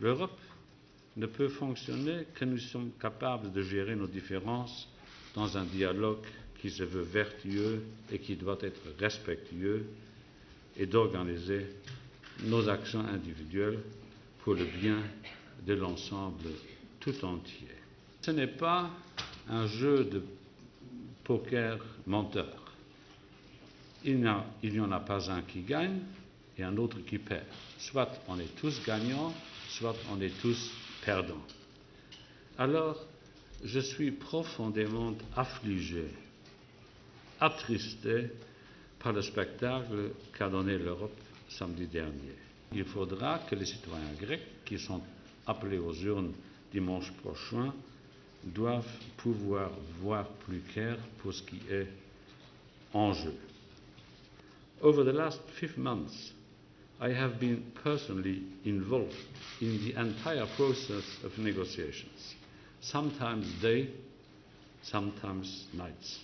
L'Europe ne peut fonctionner que nous sommes capables de gérer nos différences dans un dialogue qui se veut vertueux et qui doit être respectueux, et d'organiser nos actions individuelles pour le bien de l'ensemble tout entier. Ce n'est pas un jeu de poker menteur. Il n'y en a pas un qui gagne et un autre qui perd. Soit on est tous gagnants, soit on est tous perdants. Alors, je suis profondément affligé, attristé par le spectacle qu'a donné l'Europe samedi dernier. Il faudra que les citoyens grecs qui sont appelés aux urnes dimanche prochain doivent pouvoir voir plus clair pour ce qui est en jeu. Over the last 5 months, I have been personally involved in the entire process of negotiations, sometimes day, sometimes nights.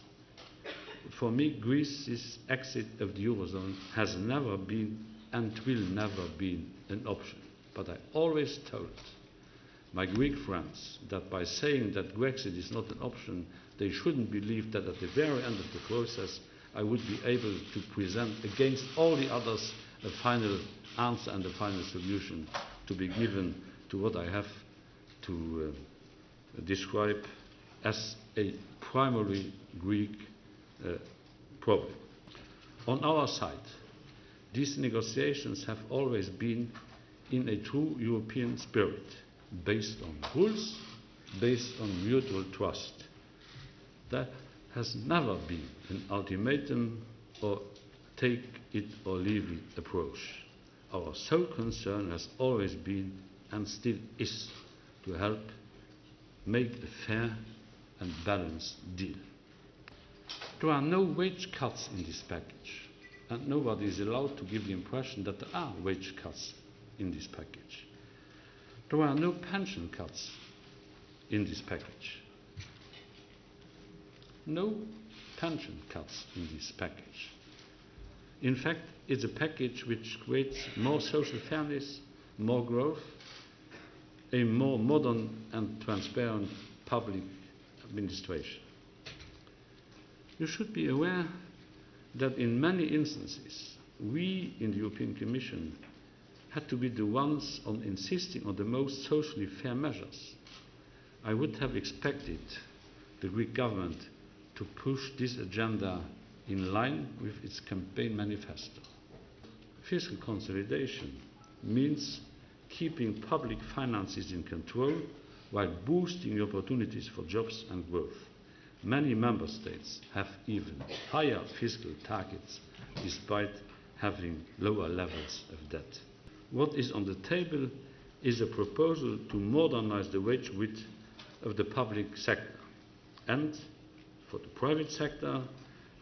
For me, Greece's exit of the Eurozone has never been and will never be an option. But I always told my Greek friends that by saying that Brexit is not an option, they shouldn't believe that at the very end of the process I would be able to present against all the others a final answer and a final solution to be given to what I have to describe as a primarily Greek problem. On our side, these negotiations have always been in a true European spirit, based on rules, based on mutual trust. There has never been an ultimatum or take it or leave it approach. Our sole concern has always been and still is to help make a fair and balanced deal. There are no wage cuts in this package, and nobody is allowed to give the impression that there are wage cuts in this package. There are no pension cuts in this package. No pension cuts in this package. In fact, it's a package which creates more social fairness, more growth, a more modern and transparent public administration. You should be aware that in many instances, we in the European Commission had to be the ones on insisting on the most socially fair measures. I would have expected the Greek government to push this agenda in line with its campaign manifesto. Fiscal consolidation means keeping public finances in control while boosting the opportunities for jobs and growth. Many member states have even higher fiscal targets despite having lower levels of debt. What is on the table is a proposal to modernize the wage width of the public sector. And for the private sector,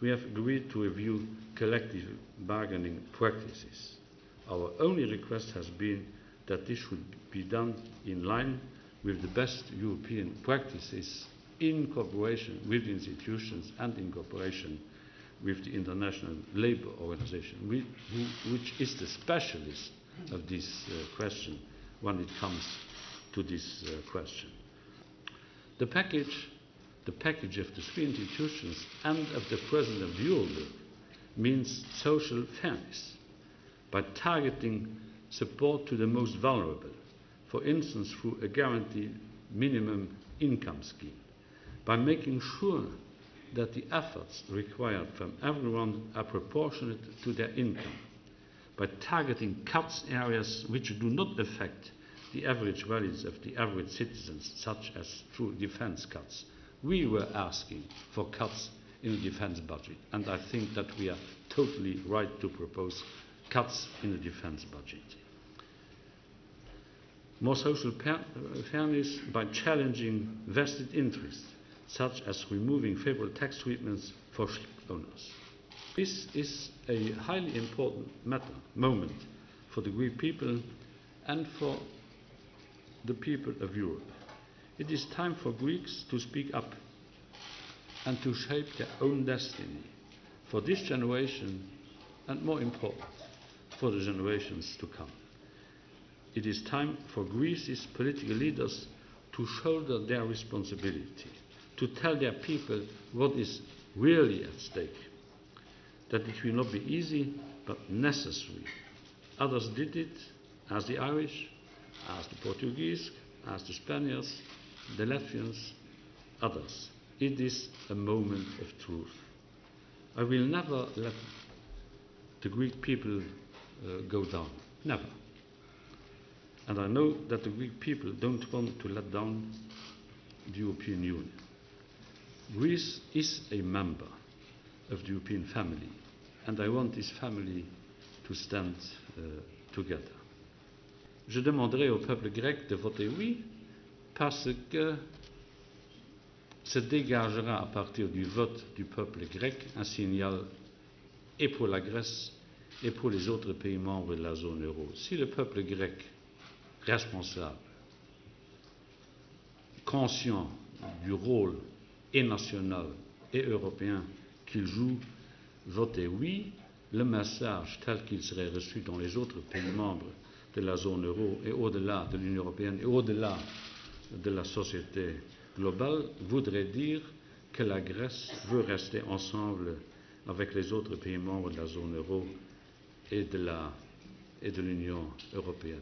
we have agreed to review collective bargaining practices. Our only request has been that this should be done in line with the best European practices in cooperation with the institutions and in cooperation with the International Labour Organization, which is the specialist of this question when it comes to this question. The package of the three institutions and of the President of the Eurogroup means social fairness by targeting support to the most vulnerable, for instance through a guaranteed minimum income scheme, by making sure that the efforts required from everyone are proportionate to their income, by targeting cuts areas which do not affect the average values of the average citizens, such as through defense cuts. We were asking for cuts in the defense budget, and I think that we are totally right to propose cuts in the defense budget. More social fairness by challenging vested interests, such as removing favourable tax treatments for ship owners. This is a highly important moment for the Greek people and for the people of Europe. It is time for Greeks to speak up and to shape their own destiny for this generation and, more important, for the generations to come. it is time for Greece's political leaders to shoulder their responsibility, to tell their people what is really at stake, that it will not be easy but necessary. Others did it, as the Irish, as the Portuguese, as the Spaniards, the Latvians, others. It is a moment of truth. I will never let the Greek people go down. Never. And I know that the Greek people don't want to let down the European Union. Greece is a member of the European family, and I want this family to stand together. Je demanderai au peuple grec de voter oui, parce que se dégagera à partir du vote du peuple grec un signal et pour la Grèce et pour les autres pays membres de la zone euro. Si le peuple grec responsable, conscient du rôle et national et européen qu'il joue, votait oui, le message tel qu'il serait reçu dans les autres pays membres de la zone euro et au-delà de l'Union européenne et au-delà de la société globale voudrait dire que la Grèce veut rester ensemble avec les autres pays membres de la zone euro et de l'Union européenne.